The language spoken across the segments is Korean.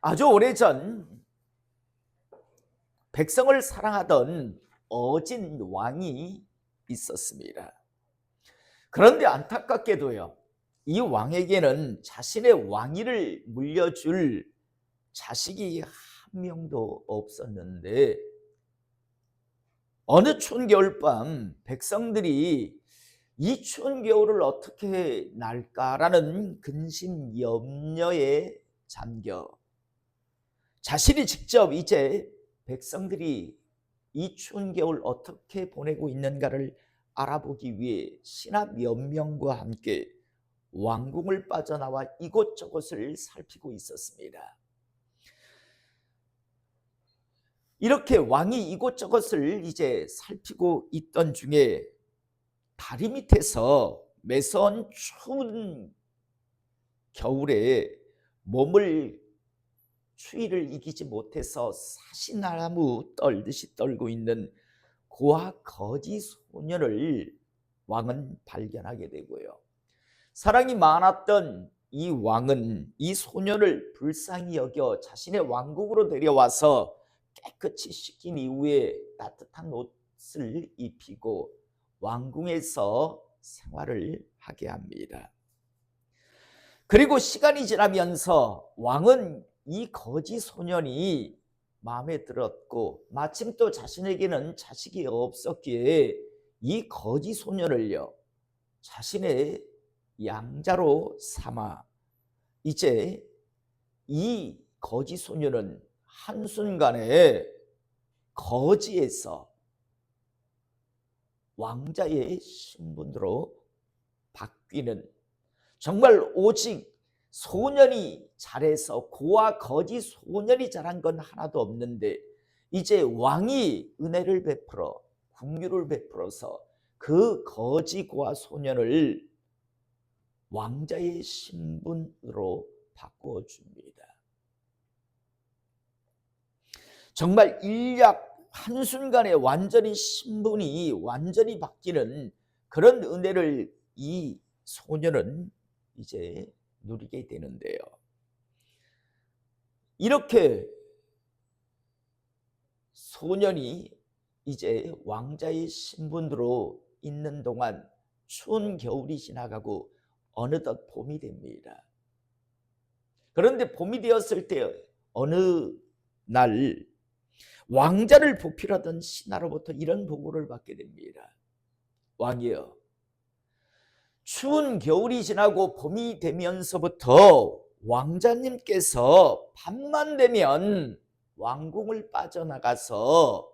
아주 오래전 백성을 사랑하던 어진 왕이 있었습니다. 그런데 안타깝게도요, 이 왕에게는 자신의 왕위를 물려줄 자식이 한 명도 없었는데, 어느 추운 겨울밤 백성들이 이 추운 겨울을 어떻게 날까라는 근심 염려에 잠겨 자신이 직접 이제 백성들이 이 추운 겨울 어떻게 보내고 있는가를 알아보기 위해 신하 몇 명과 함께 왕궁을 빠져나와 이곳저곳을 살피고 있었습니다. 이렇게 왕이 이곳저곳을 이제 살피고 있던 중에 다리 밑에서 매서운 추운 겨울에 몸을 추위를 이기지 못해서 사시나무 떨듯이 떨고 있는 고아 거지 소년을 왕은 발견하게 되고요, 사랑이 많았던 이 왕은 이 소년을 불쌍히 여겨 자신의 왕국으로 데려와서 깨끗이 씻긴 이후에 따뜻한 옷을 입히고 왕궁에서 생활을 하게 합니다. 그리고 시간이 지나면서 왕은 이 거지 소년이 마음에 들었고, 마침 또 자신에게는 자식이 없었기에 이 거지 소년을요 자신의 양자로 삼아 이제 이 거지 소년은 한순간에 거지에서 왕자의 신분으로 바뀌는, 정말 오직 소년이 잘해서 고아 거지 소년이 잘한 건 하나도 없는데, 이제 왕이 은혜를 베풀어 긍휼을 베풀어서 그 거지 고아 소년을 왕자의 신분으로 바꾸어 줍니다. 정말 일약 한순간에 완전히 신분이 완전히 바뀌는 그런 은혜를 이 소년은 이제 누리게 되는데요, 이렇게 소년이 이제 왕자의 신분으로 있는 동안 추운 겨울이 지나가고 어느덧 봄이 됩니다. 그런데 봄이 되었을 때 어느 날 왕자를 보필하던 신하로부터 이런 보고를 받게 됩니다. 왕이여, 추운 겨울이 지나고 봄이 되면서부터 왕자님께서 밤만 되면 왕궁을 빠져나가서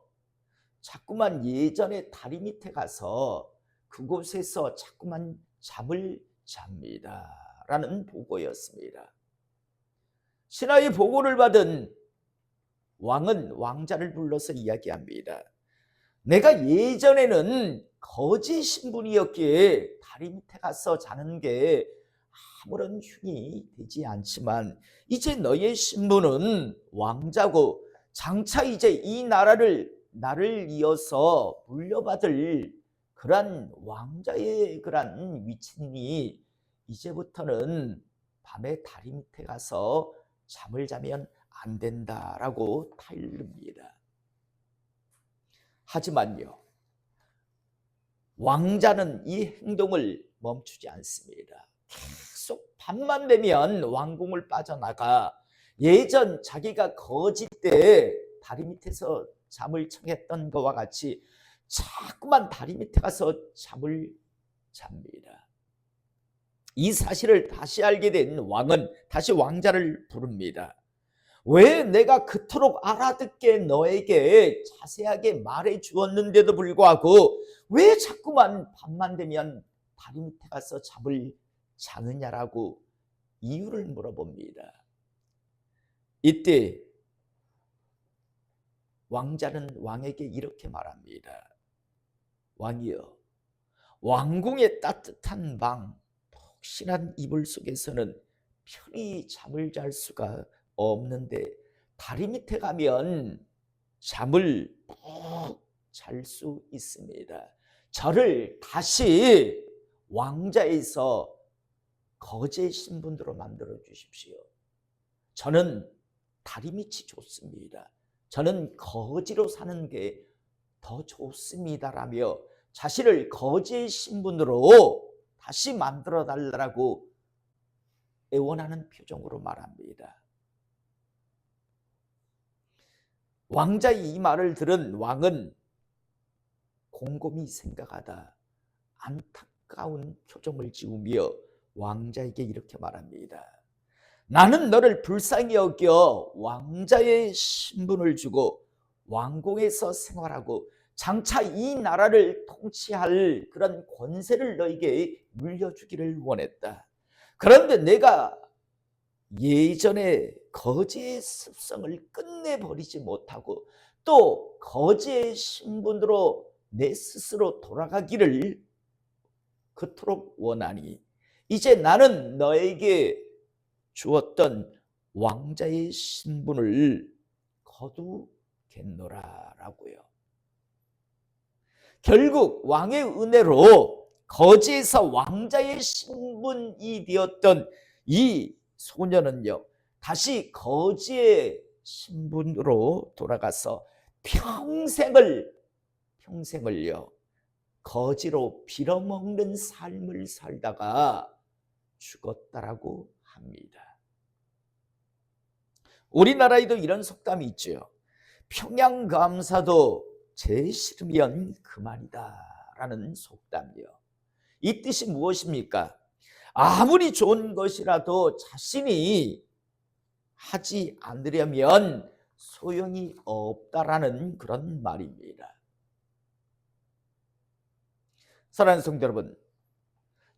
자꾸만 예전에 다리 밑에 가서 그곳에서 자꾸만 잠을 잡니다 라는 보고였습니다. 신하의 보고를 받은 왕은 왕자를 불러서 이야기합니다. 내가 예전에는 거지 신분이었기에 다리 밑에 가서 자는 게 아무런 흉이 되지 않지만, 이제 너의 신분은 왕자고 장차 이제 이 나라를 나를 이어서 물려받을 그러한 왕자의 그러한 위치니 이제부터는 밤에 다리 밑에 가서 잠을 자면 안 된다라고 타일릅니다. 하지만요, 왕자는 이 행동을 멈추지 않습니다. 계속 밤만 되면 왕궁을 빠져나가 예전 자기가 거지 때 다리 밑에서 잠을 청했던 것과 같이 자꾸만 다리 밑에 가서 잠을 잡니다. 이 사실을 다시 알게 된 왕은 다시 왕자를 부릅니다. 왜 내가 그토록 알아듣게 너에게 자세하게 말해 주었는데도 불구하고 왜 자꾸만 밤만 되면 다리 밑에 가서 잠을 자느냐라고 이유를 물어봅니다. 이때 왕자는 왕에게 이렇게 말합니다. 왕이여, 왕궁의 따뜻한 방, 폭신한 이불 속에서는 편히 잠을 잘 수가 없는데 다리 밑에 가면 잠을 푹 잘 수 있습니다. 저를 다시 왕자에서 거지의 신분으로 만들어 주십시오. 저는 다리 밑이 좋습니다. 저는 거지로 사는 게 더 좋습니다라며 자신을 거지의 신분으로 다시 만들어 달라고 애원하는 표정으로 말합니다. 왕자의 이 말을 들은 왕은 곰곰이 생각하다 안타까운 표정을 지으며 왕자에게 이렇게 말합니다. 나는 너를 불쌍히 여겨 왕자의 신분을 주고 왕궁에서 생활하고 장차 이 나라를 통치할 그런 권세를 너에게 물려주기를 원했다. 그런데 내가 예전에 거지의 습성을 끝내버리지 못하고 또 거지의 신분으로 내 스스로 돌아가기를 그토록 원하니 이제 나는 너에게 주었던 왕자의 신분을 거두겠노라라고요. 결국 왕의 은혜로 거지에서 왕자의 신분이 되었던 이 소년은요, 다시 거지의 신분으로 돌아가서 평생을요 거지로 빌어먹는 삶을 살다가 죽었다라고 합니다. 우리나라에도 이런 속담이 있죠. 평양감사도 제 싫으면 그만이다 라는 속담이요. 이 뜻이 무엇입니까? 아무리 좋은 것이라도 자신이 하지 않으려면 소용이 없다라는 그런 말입니다. 사랑하는 성도 여러분,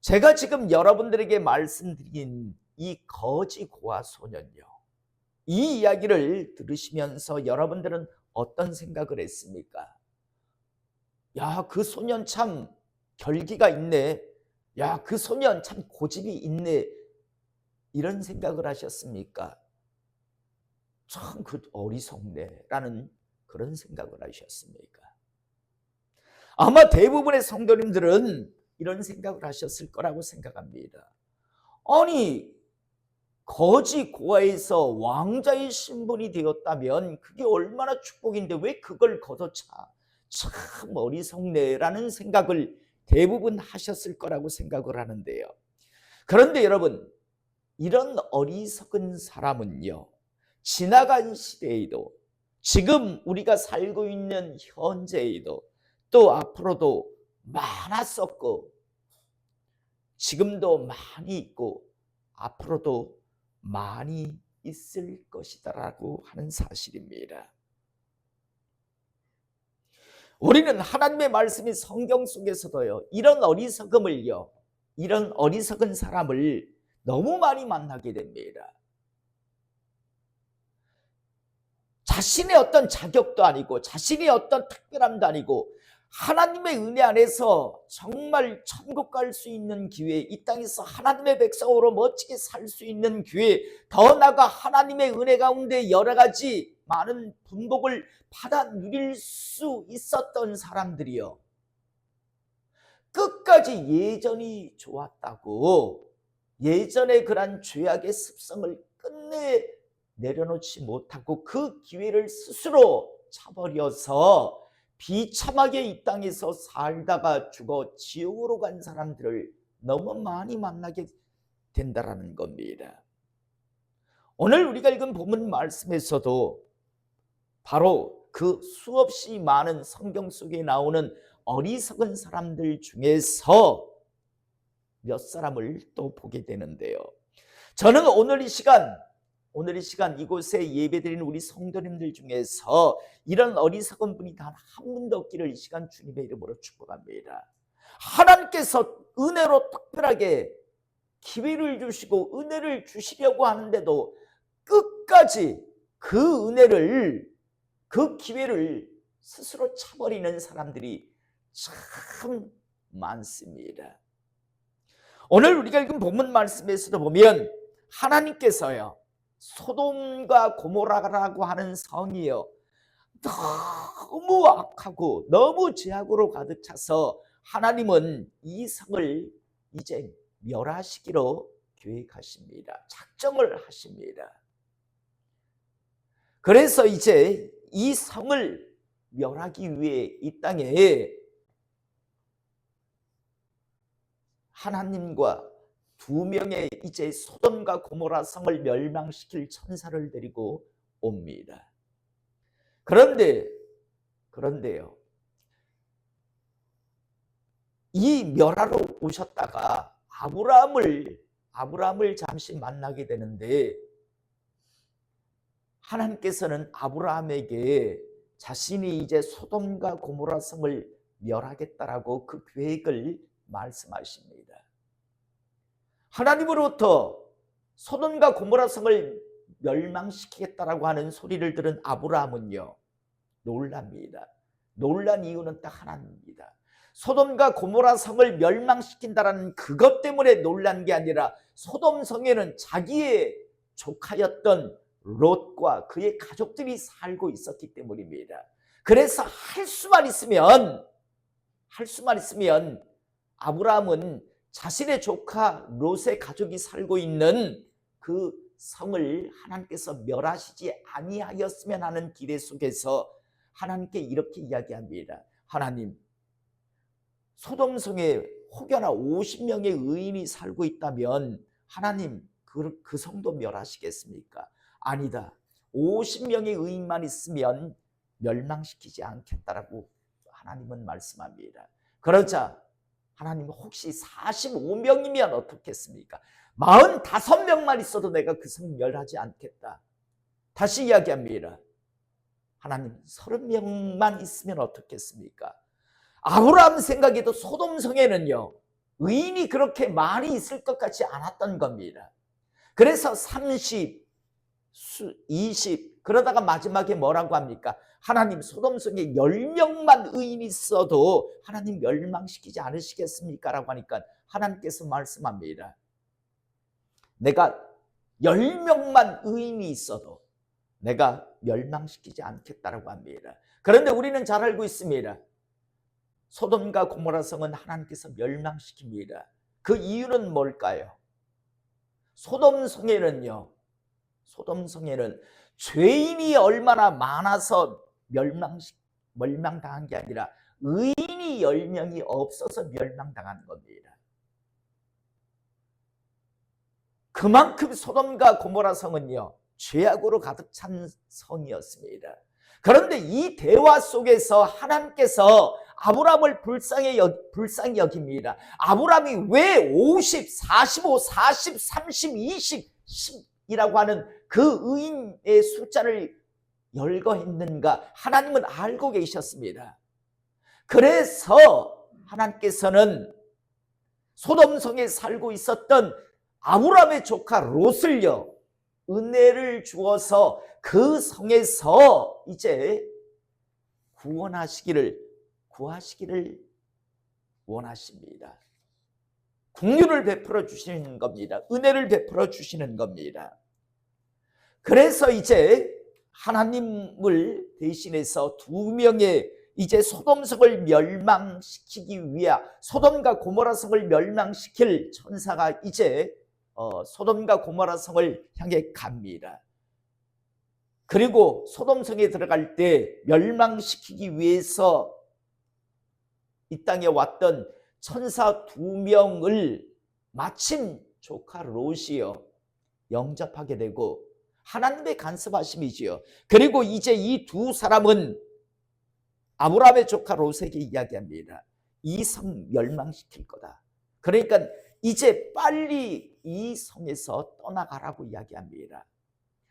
제가 지금 여러분들에게 말씀드린 이 거지 고아 소년요, 이 이야기를 들으시면서 여러분들은 어떤 생각을 했습니까? 야, 그 소년 참 결기가 있네. 야, 그 소년 참 고집이 있네. 이런 생각을 하셨습니까? 참 그 어리석네라는 그런 생각을 하셨습니까? 아마 대부분의 성도님들은 이런 생각을 하셨을 거라고 생각합니다. 아니, 거지 고아에서 왕자의 신분이 되었다면 그게 얼마나 축복인데 왜 그걸 걷어차? 참 어리석네라는 생각을 대부분 하셨을 거라고 생각을 하는데요. 그런데 여러분, 이런 어리석은 사람은요, 지나간 시대에도 지금 우리가 살고 있는 현재에도 또 앞으로도 많았었고 지금도 많이 있고 앞으로도 많이 있을 것이다라고 하는 사실입니다. 우리는 하나님의 말씀이 성경 속에서도요, 이런 어리석은 사람을 너무 많이 만나게 됩니다. 자신의 어떤 자격도 아니고 자신의 어떤 특별함도 아니고 하나님의 은혜 안에서 정말 천국 갈 수 있는 기회, 이 땅에서 하나님의 백성으로 멋지게 살 수 있는 기회, 더 나아가 하나님의 은혜 가운데 여러 가지 많은 분복을 받아 누릴 수 있었던 사람들이요, 끝까지 예전이 좋았다고 예전의 그런 죄악의 습성을 끝내 내려놓지 못하고 그 기회를 스스로 차버려서 비참하게 이 땅에서 살다가 죽어 지옥으로 간 사람들을 너무 많이 만나게 된다라는 겁니다. 오늘 우리가 읽은 본문 말씀에서도 바로 그 수없이 많은 성경 속에 나오는 어리석은 사람들 중에서 몇 사람을 또 보게 되는데요. 저는 오늘 이 시간 이곳에 예배드리는 우리 성도님들 중에서 이런 어리석은 분이 단 한 분도 없기를 이 시간 주님의 이름으로 축복합니다. 하나님께서 은혜로 특별하게 기회를 주시고 은혜를 주시려고 하는데도 끝까지 그 은혜를, 그 기회를 스스로 차버리는 사람들이 참 많습니다. 오늘 우리가 읽은 본문 말씀에서도 보면 하나님께서요, 소돔과 고모라라고 하는 성이요, 너무 악하고 너무 죄악으로 가득 차서 하나님은 이 성을 이제 멸하시기로 계획하십니다. 작정을 하십니다. 그래서 이제 이 성을 멸하기 위해 이 땅에 하나님과 두 명의 이제 소돔과 고모라 성을 멸망시킬 천사를 데리고 옵니다. 그런데요, 이 멸하러 오셨다가 아브라함을 잠시 만나게 되는데, 하나님께서는 아브라함에게 자신이 이제 소돔과 고모라 성을 멸하겠다라고 그 계획을 말씀하십니다. 하나님으로부터 소돔과 고모라 성을 멸망시키겠다라고 하는 소리를 들은 아브라함은요, 놀랍니다. 놀란 이유는 딱 하나입니다. 소돔과 고모라 성을 멸망시킨다라는 그것 때문에 놀란 게 아니라, 소돔 성에는 자기의 조카였던 롯과 그의 가족들이 살고 있었기 때문입니다. 그래서 할 수만 있으면 아브라함은 자신의 조카 롯의 가족이 살고 있는 그 성을 하나님께서 멸하시지 아니하였으면 하는 기대 속에서 하나님께 이렇게 이야기합니다. 하나님, 소돔성에 혹여나 50명의 의인이 살고 있다면 하나님 그 성도 멸하시겠습니까? 아니다. 50명의 의인만 있으면 멸망시키지 않겠다라고 하나님은 말씀합니다. 그러자 하나님은 혹시 45명이면 어떻겠습니까? 45명만 있어도 내가 그 성 멸하지 않겠다. 다시 이야기합니다. 하나님, 30명만 있으면 어떻겠습니까? 아브라함 생각에도 소돔성에는요, 의인이 그렇게 많이 있을 것 같지 않았던 겁니다. 그래서 30, 20 그러다가 마지막에 뭐라고 합니까? 하나님, 소돔성에 10명만 의인이 있어도 하나님 멸망시키지 않으시겠습니까? 라고 하니까 하나님께서 말씀합니다. 내가 10명만 의인이 있어도 내가 멸망시키지 않겠다라고 합니다. 그런데 우리는 잘 알고 있습니다. 소돔과 고모라 성은 하나님께서 멸망시킵니다. 그 이유는 뭘까요? 소돔성에는 죄인이 얼마나 많아서 멸망당한 게 아니라 의인이 10명이 없어서 멸망당한 겁니다. 그만큼 소돔과 고모라 성은요, 죄악으로 가득 찬 성이었습니다. 그런데 이 대화 속에서 하나님께서 아브라함을 불쌍히 여깁니다. 아브라함이 왜 50, 45, 40, 30, 20, 10이라고 하는 그 의인의 숫자를 열거했는가? 하나님은 알고 계셨습니다. 그래서 하나님께서는 소돔성에 살고 있었던 아브라함의 조카 롯을요, 은혜를 주어서 그 성에서 이제 구하시기를 원하십니다. 긍휼을 베풀어 주시는 겁니다. 은혜를 베풀어 주시는 겁니다. 그래서 이제 하나님을 대신해서 두 명의 이제 소돔성을 멸망시키기 위해 소돔과 고모라 성을 멸망시킬 천사가 이제 소돔과 고모라 성을 향해 갑니다. 그리고 소돔성에 들어갈 때 멸망시키기 위해서 이 땅에 왔던 천사 2명을 마침 조카 롯이요 영접하게 되고, 하나님의 간섭하심이지요. 그리고 이제 이 두 사람은 아브라함의 조카 롯에게 이야기합니다. 이 성 멸망시킬 거다. 그러니까 이제 빨리 이 성에서 떠나가라고 이야기합니다.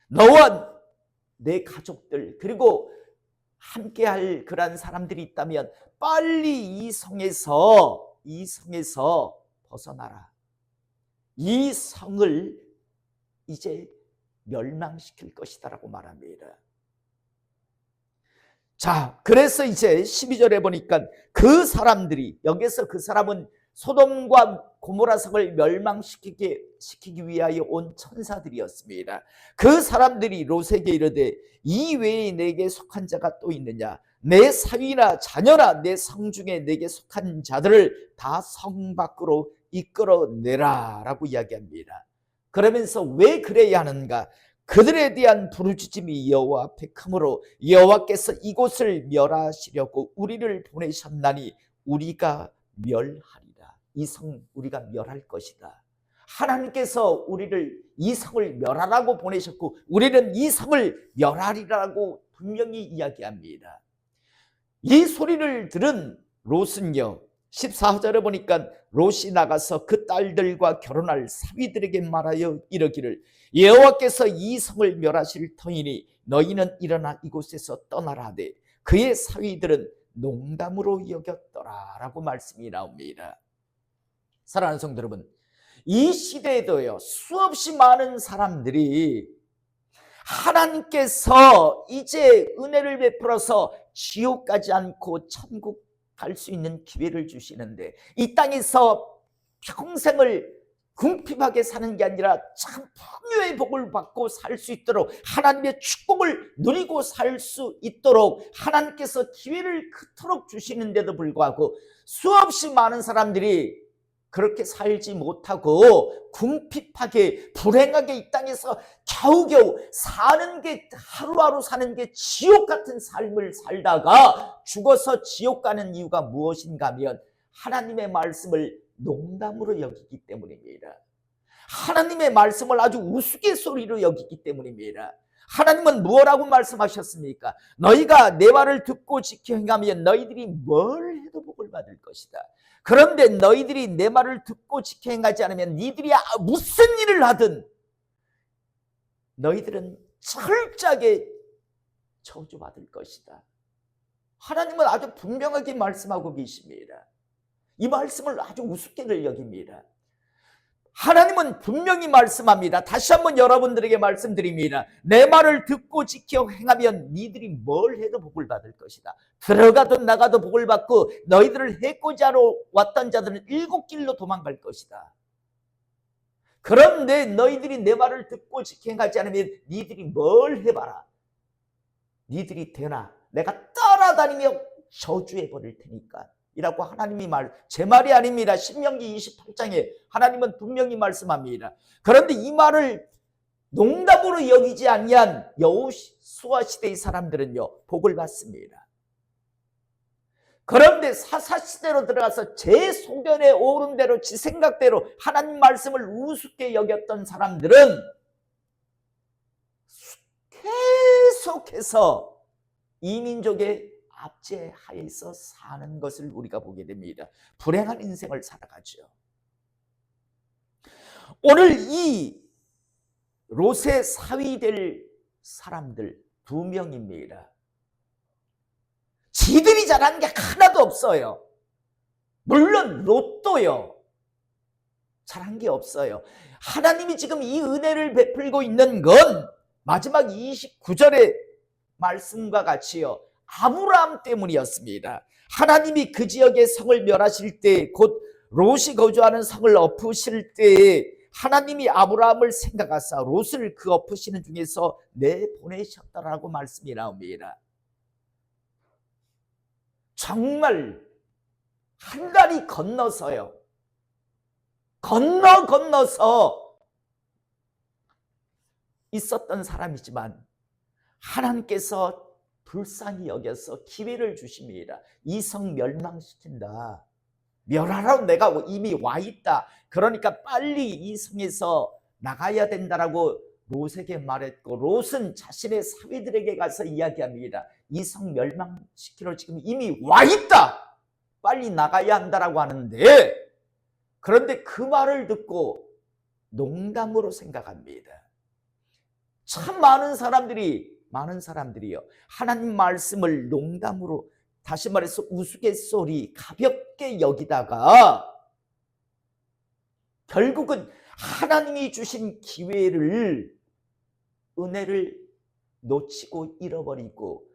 너와 내 가족들 그리고 함께할 그런 사람들이 있다면 빨리 이 성에서 벗어나라. 이 성을 이제 멸망시킬 것이다라고 말합니다. 자, 그래서 이제 12절에 보니까 그 사람들이, 여기서 그 사람은 소돔과 고모라 성을 멸망시키기 위하여 온 천사들이었습니다. 그 사람들이 롯에게 이르되 이 외에 내게 속한 자가 또 있느냐? 내 사위나 자녀나 내 성 중에 내게 속한 자들을 다 성 밖으로 이끌어내라 라고 이야기합니다. 그러면서 왜 그래야 하는가? 그들에 대한 부르짖음이 여호와 앞에 크므로 여호와께서 이곳을 멸하시려고 우리를 보내셨나니 우리가 멸하리라. 이 성 우리가 멸할 것이다. 하나님께서 우리를 이 성을 멸하라고 보내셨고 우리는 이 성을 멸하리라고 분명히 이야기합니다. 이 소리를 들은 롯은요 14절에 보니까 롯이 나가서 그 딸들과 결혼할 사위들에게 말하여 이르기를 여호와께서 이 성을 멸하실 터이니 너희는 일어나 이곳에서 떠나라 하되 그의 사위들은 농담으로 여겼더라 라고 말씀이 나옵니다. 사랑하는 성도 여러분, 이 시대에도요 수없이 많은 사람들이 하나님께서 이제 은혜를 베풀어서 지옥 가지 않고 천국 갈 수 있는 기회를 주시는데 이 땅에서 평생을 궁핍하게 사는 게 아니라 참 풍요의 복을 받고 살 수 있도록 하나님의 축복을 누리고 살 수 있도록 하나님께서 기회를 그토록 주시는데도 불구하고 수없이 많은 사람들이 그렇게 살지 못하고 궁핍하게 불행하게 이 땅에서 겨우겨우 사는 게 하루하루 사는 게 지옥 같은 삶을 살다가 죽어서 지옥 가는 이유가 무엇인가 하면 하나님의 말씀을 농담으로 여기기 때문입니다. 하나님의 말씀을 아주 우스갯소리로 여기기 때문입니다. 하나님은 뭐라고 말씀하셨습니까? 너희가 내 말을 듣고 지켜 행하면 너희들이 뭘 해도 복을 받을 것이다. 그런데 너희들이 내 말을 듣고 지켜 행하지 않으면 니들이 무슨 일을 하든 너희들은 철저하게 저주받을 것이다. 하나님은 아주 분명하게 말씀하고 계십니다. 이 말씀을 아주 우습게 여깁니다. 하나님은 분명히 말씀합니다. 다시 한번 여러분들에게 말씀드립니다. 내 말을 듣고 지켜 행하면 니들이 뭘 해도 복을 받을 것이다. 들어가도 나가도 복을 받고 너희들을 해코지 하러 왔던 자들은 일곱 길로 도망갈 것이다. 그런데 너희들이 내 말을 듣고 지켜 행하지 않으면 니들이 뭘 해봐라. 니들이 되나 내가 따라다니며 저주해 버릴 테니까 이라고 하나님이 제 말이 아닙니다. 신명기 28장에 하나님은 분명히 말씀합니다. 그런데 이 말을 농담으로 여기지 아니한 여호수아 시대의 사람들은요 복을 받습니다. 그런데 사사시대로 들어가서 제 소견에 오른 대로 지 생각대로 하나님 말씀을 우습게 여겼던 사람들은 계속해서 이 민족의 압제하에서 사는 것을 우리가 보게 됩니다. 불행한 인생을 살아가죠. 오늘 이 롯의 사위 될 사람들 2명입니다. 지들이 잘하는 게 하나도 없어요. 물론 롯도요. 잘한 게 없어요. 하나님이 지금 이 은혜를 베풀고 있는 건 마지막 29절의 말씀과 같이요. 아브라함 때문이었습니다. 하나님이 그 지역의 성을 멸하실 때 곧 롯이 거주하는 성을 엎으실 때 하나님이 아브라함을 생각하사 롯을 그 엎으시는 중에서 내보내셨다라고 말씀이 나옵니다. 정말 한 다리 건너서요. 건너서 있었던 사람이지만 하나님께서 불쌍히 여겨서 기회를 주십니다. 이 성 멸망시킨다. 멸하라고 내가 이미 와 있다. 그러니까 빨리 이 성에서 나가야 된다라고 롯에게 말했고 롯은 자신의 사위들에게 가서 이야기합니다. 이 성 멸망시키러 지금 이미 와 있다. 빨리 나가야 한다라고 하는데 그런데 그 말을 듣고 농담으로 생각합니다. 참 많은 사람들이요. 하나님 말씀을 농담으로 다시 말해서 우스갯소리 가볍게 여기다가 결국은 하나님이 주신 기회를 은혜를 놓치고 잃어버리고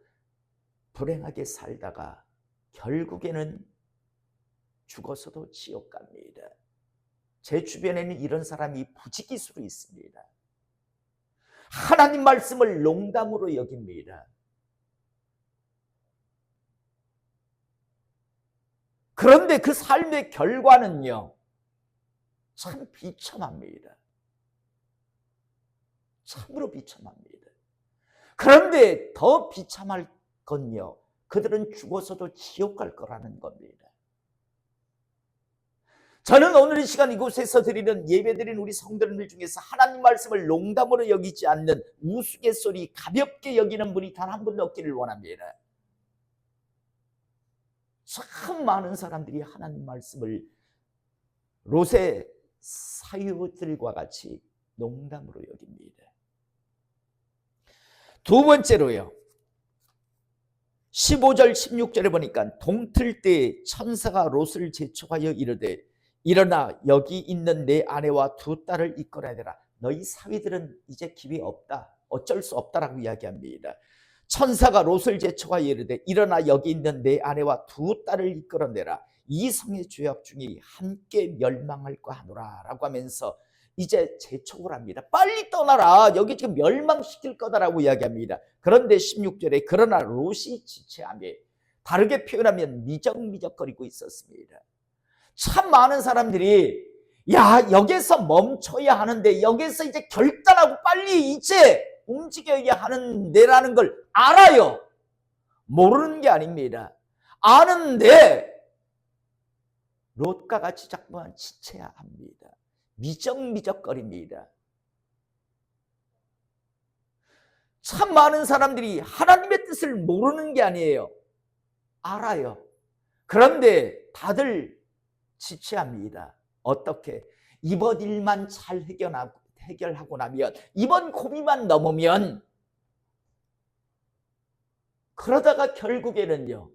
불행하게 살다가 결국에는 죽어서도 지옥 갑니다. 제 주변에는 이런 사람이 부지기수로 있습니다. 하나님 말씀을 농담으로 여깁니다. 그런데 그 삶의 결과는요, 참 비참합니다. 참으로 비참합니다. 그런데 더 비참할 건요, 그들은 죽어서도 지옥 갈 거라는 겁니다. 저는 오늘 이 시간 이곳에서 드리는 예배드린 우리 성도님들 중에서 하나님 말씀을 농담으로 여기지 않는 우스갯소리 가볍게 여기는 분이 단 한 분도 없기를 원합니다. 참 많은 사람들이 하나님 말씀을 롯의 사유들과 같이 농담으로 여깁니다. 두 번째로요, 15절 16절에 보니까 동틀 때 천사가 롯을 재촉하여 이르되 일어나 여기 있는 내 아내와 두 딸을 이끌어야 되라. 너희 사위들은 이제 기회 없다, 어쩔 수 없다라고 이야기합니다. 천사가 롯을 재촉하여 이르되 일어나 여기 있는 내 아내와 두 딸을 이끌어내라. 이 성의 죄악 중에 함께 멸망할까 하노라 라고 하면서 이제 재촉을 합니다. 빨리 떠나라, 여기 지금 멸망시킬 거다라고 이야기합니다. 그런데 16절에 그러나 롯이 지체하며, 다르게 표현하면 미적미적거리고 있었습니다. 참 많은 사람들이 야, 여기서 멈춰야 하는데, 여기서 이제 결단하고 빨리 이제 움직여야 하는데라는 걸 알아요. 모르는 게 아닙니다. 아는데 롯과 같이 자꾸만 지체해야 합니다. 미적미적거립니다. 참 많은 사람들이 하나님의 뜻을 모르는 게 아니에요. 알아요. 그런데 다들 지체합니다. 어떻게? 이번 일만 잘 해결하고 나면, 이번 고비만 넘으면, 그러다가 결국에는요,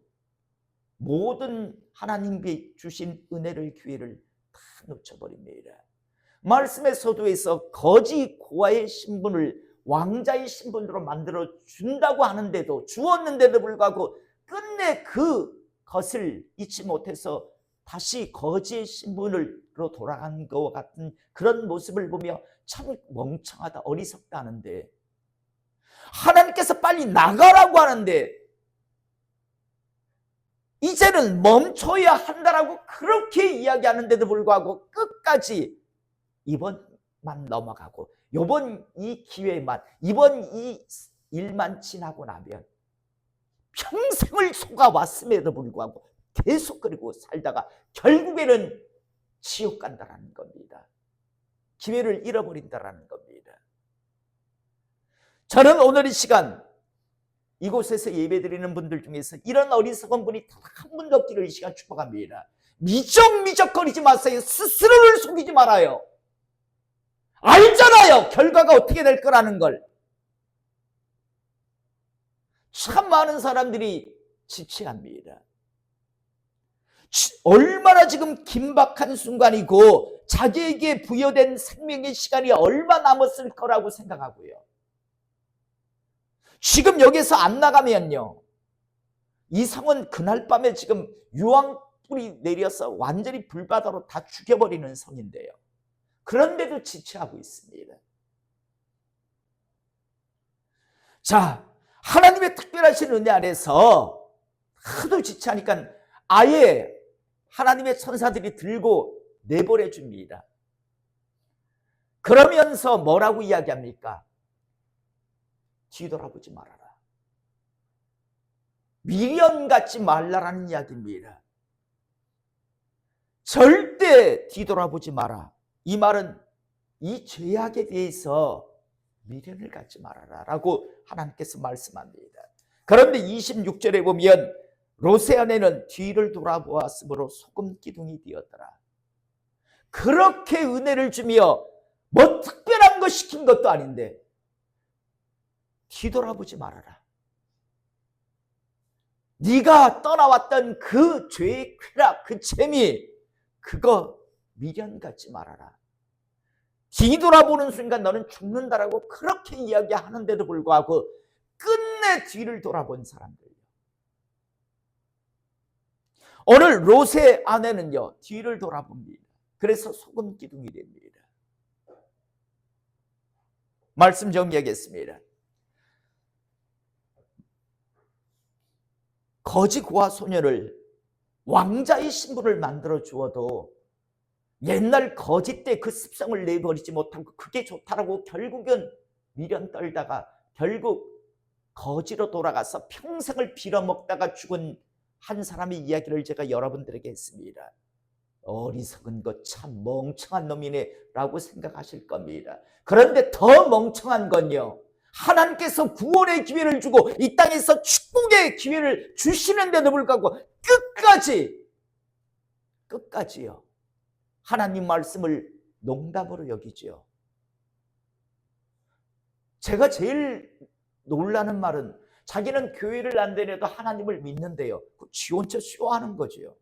모든 하나님께 주신 은혜를, 기회를 다 놓쳐버립니다. 말씀의 서두에서 거지 고아의 신분을 왕자의 신분으로 만들어 준다고 하는데도, 주었는데도 불구하고 끝내 그것을 잊지 못해서 다시 거지의 신분으로 돌아간 것과 같은 그런 모습을 보며 참 멍청하다, 어리석다 하는데, 하나님께서 빨리 나가라고 하는데 이제는 멈춰야 한다라고 그렇게 이야기하는데도 불구하고 끝까지 이번만 넘어가고, 이번 이 기회만, 이번 이 일만 지나고 나면 평생을 속아왔음에도 불구하고 계속 그리고 살다가 결국에는 지옥 간다라는 겁니다. 기회를 잃어버린다라는 겁니다. 저는 오늘 이 시간 이곳에서 예배드리는 분들 중에서 이런 어리석은 분이 단 한 분도 없기를 이 시간 축복합니다. 미적미적거리지 마세요. 스스로를 속이지 말아요. 알잖아요, 결과가 어떻게 될 거라는 걸. 참 많은 사람들이 지체합니다. 얼마나 지금 긴박한 순간이고 자기에게 부여된 생명의 시간이 얼마 남았을 거라고 생각하고요. 지금 여기서 안 나가면요, 이 성은 그날 밤에 지금 유황불이 내려서 완전히 불바다로 다 죽여버리는 성인데요. 그런데도 지체하고 있습니다. 자, 하나님의 특별하신 은혜 안에서 하도 지체하니까 아예 하나님의 천사들이 들고 내보내 줍니다. 그러면서 뭐라고 이야기합니까? 뒤돌아보지 말아라. 미련 갖지 말라라는 이야기입니다. 절대 뒤돌아보지 마라. 이 말은 이 죄악에 대해서 미련을 갖지 말아라 라고 하나님께서 말씀합니다. 그런데 26절에 보면 롯의 아내는 뒤를 돌아보았으므로 소금 기둥이 되었더라. 그렇게 은혜를 주며 뭐 특별한 거 시킨 것도 아닌데 뒤돌아보지 말아라. 네가 떠나왔던 그 죄의 쾌락, 그 재미, 그거 미련 갖지 말아라. 뒤돌아보는 순간 너는 죽는다라고 그렇게 이야기하는데도 불구하고 끝내 뒤를 돌아본 사람들. 오늘 롯의 아내는요, 뒤를 돌아봅니다. 그래서 소금 기둥이 됩니다. 말씀 정리하겠습니다. 거지 고아 소녀를 왕자의 신부를 만들어 주어도 옛날 거지 때 그 습성을 내버리지 못하고 그게 좋다라고 결국은 미련 떨다가 결국 거지로 돌아가서 평생을 빌어먹다가 죽은 한 사람의 이야기를 제가 여러분들에게 했습니다. 어리석은 것, 참 멍청한 놈이네 라고 생각하실 겁니다. 그런데 더 멍청한 건요, 하나님께서 구원의 기회를 주고 이 땅에서 축복의 기회를 주시는데도 불구하고 끝까지요 하나님 말씀을 농담으로 여기죠. 제가 제일 놀라는 말은 자기는 교회를 안 다녀도 하나님을 믿는데요, 지 혼자 쇼하는 거지요.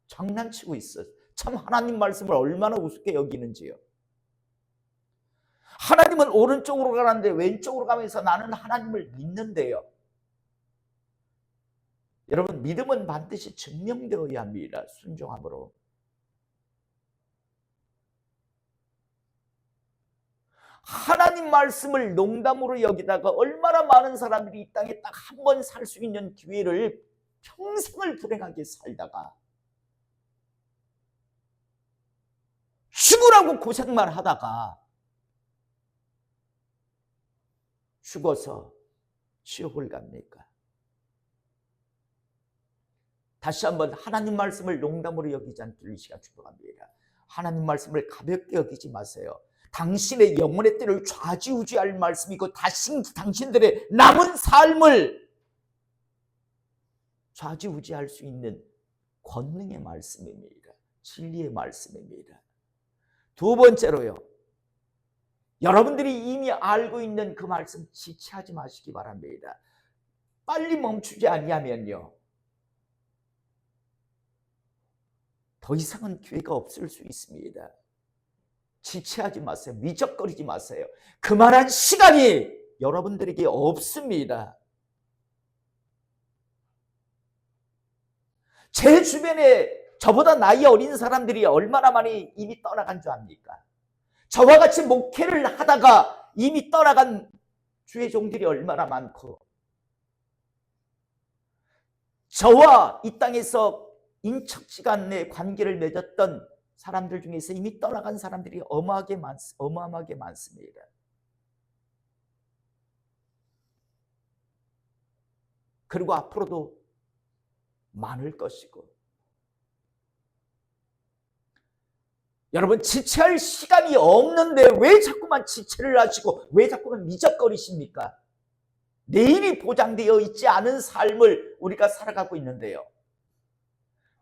장난치고 있어요. 참 하나님 말씀을 얼마나 우습게 여기는지요. 하나님은 오른쪽으로 가는데 왼쪽으로 가면서 나는 하나님을 믿는데요. 여러분, 믿음은 반드시 증명되어야 합니다. 순종함으로. 하나님 말씀을 농담으로 여기다가 얼마나 많은 사람들이 이 땅에 딱 한 번 살 수 있는 기회를 평생을 불행하게 살다가 죽으라고 고생만 하다가 죽어서 지옥을 갑니까? 다시 한번 하나님 말씀을 농담으로 여기지 않기를 이 시간 축복합니다. 하나님 말씀을 가볍게 여기지 마세요. 당신의 영혼의 때를 좌지우지할 말씀이고 당신들의 남은 삶을 좌지우지할 수 있는 권능의 말씀입니다. 진리의 말씀입니다. 두 번째로요, 여러분들이 이미 알고 있는 그 말씀 지체하지 마시기 바랍니다. 빨리 멈추지 아니하면요, 더 이상은 기회가 없을 수 있습니다. 지체하지 마세요. 미적거리지 마세요. 그만한 시간이 여러분들에게 없습니다. 제 주변에 저보다 나이 어린 사람들이 얼마나 많이 이미 떠나간 줄 압니까? 저와 같이 목회를 하다가 이미 떠나간 주의 종들이 얼마나 많고, 저와 이 땅에서 인척지간의 관계를 맺었던 사람들 중에서 이미 떠나간 사람들이 어마어마하게 많습니다. 그리고 앞으로도 많을 것이고, 여러분, 지체할 시간이 없는데 왜 자꾸만 지체를 하시고 왜 자꾸만 미적거리십니까? 내일이 보장되어 있지 않은 삶을 우리가 살아가고 있는데요.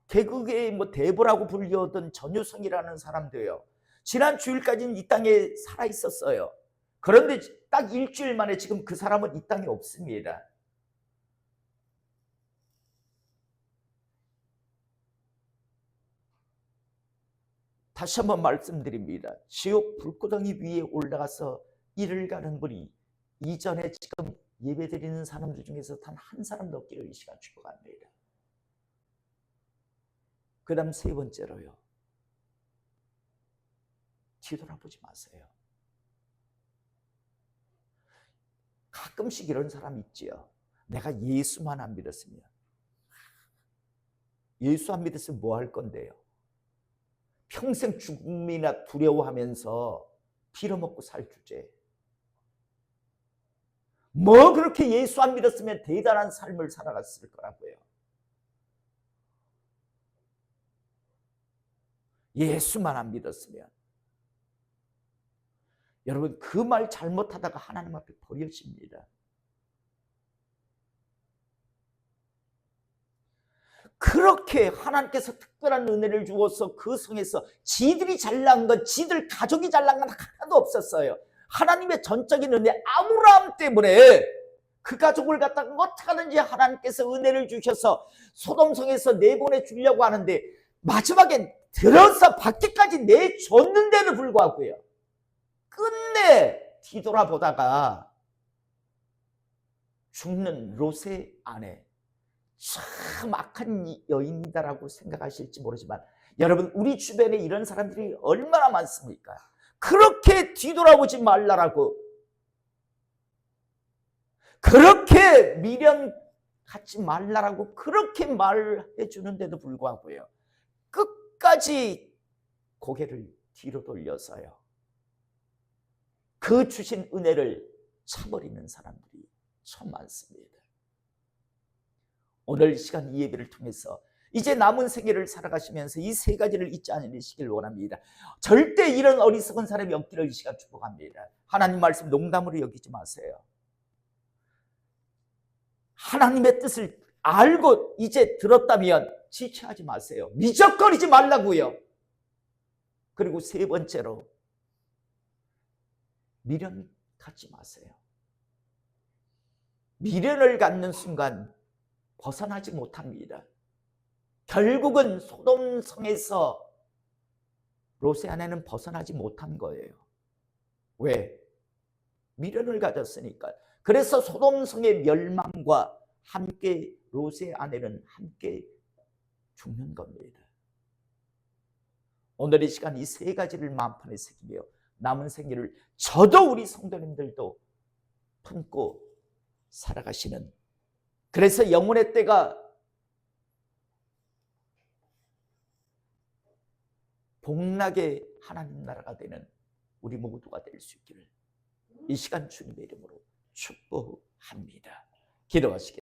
개국의 대부라고 불리우던 전유성이라는 사람도요, 지난 주일까지는 이 땅에 살아 있었어요. 그런데 딱 일주일 만에 지금 그 사람은 이 땅에 없습니다. 다시 한번 말씀드립니다. 지옥 불구덩이 위에 올라가서 일을 가는 분이 이전에 지금 예배드리는 사람들 중에서 단 한 사람도 없기를 이 시간 축복합니다. 그 다음 세 번째로요, 뒤돌아보지 마세요. 가끔씩 이런 사람 있지요. 내가 예수만 안 믿었으면, 예수 안 믿었으면 뭐 할 건데요? 평생 죽음이나 두려워하면서 빌어먹고 살 주제. 뭐 그렇게 예수 안 믿었으면 대단한 삶을 살아갔을 거라고요. 예수만 안 믿었으면. 여러분, 그 말 잘못하다가 하나님 앞에 버려집니다. 그렇게 하나님께서 특별한 은혜를 주어서 그 성에서 지들이 잘난 건, 지들 가족이 잘난 건 하나도 없었어요. 하나님의 전적인 은혜, 아브라함 때문에 그 가족을 갖다가 어떻게든지 하나님께서 은혜를 주셔서 소돔성에서 내보내 주려고 하는데 마지막엔 들어서 밖에까지 내줬는데도 불구하고요, 끝내 뒤돌아보다가 죽는 롯의 아내, 참 악한 여인이다라고 생각하실지 모르지만, 여러분, 우리 주변에 이런 사람들이 얼마나 많습니까? 그렇게 뒤돌아보지 말라라고, 그렇게 미련 갖지 말라라고 그렇게 말해 주는데도 불구하고요, 끝까지 고개를 뒤로 돌려서요, 그 주신 은혜를 차버리는 사람들이 참 많습니다. 오늘 이 시간 이 예배를 통해서 이제 남은 생애를 살아가시면서 이 세 가지를 잊지 않으시길 원합니다. 절대 이런 어리석은 사람이 없기를 이 시간 축복합니다. 하나님 말씀 농담으로 여기지 마세요. 하나님의 뜻을 알고 이제 들었다면 지체하지 마세요. 미적거리지 말라고요. 그리고 세 번째로 미련 갖지 마세요. 미련을 갖는 순간 벗어나지 못합니다. 결국은 소돔성에서 롯의 아내는 벗어나지 못한 거예요. 왜? 미련을 가졌으니까. 그래서 소돔성의 멸망과 함께 롯의 아내는 함께 죽는 겁니다. 오늘 이 시간 이 세 가지를 마음판에 새기며 남은 생애를 저도 우리 성도님들도 품고 살아가시는, 그래서 영혼의 때가 복락의 하나님 나라가 되는 우리 모두가 될 수 있기를 이 시간 주님의 이름으로 축복합니다. 기도하시겠습니다.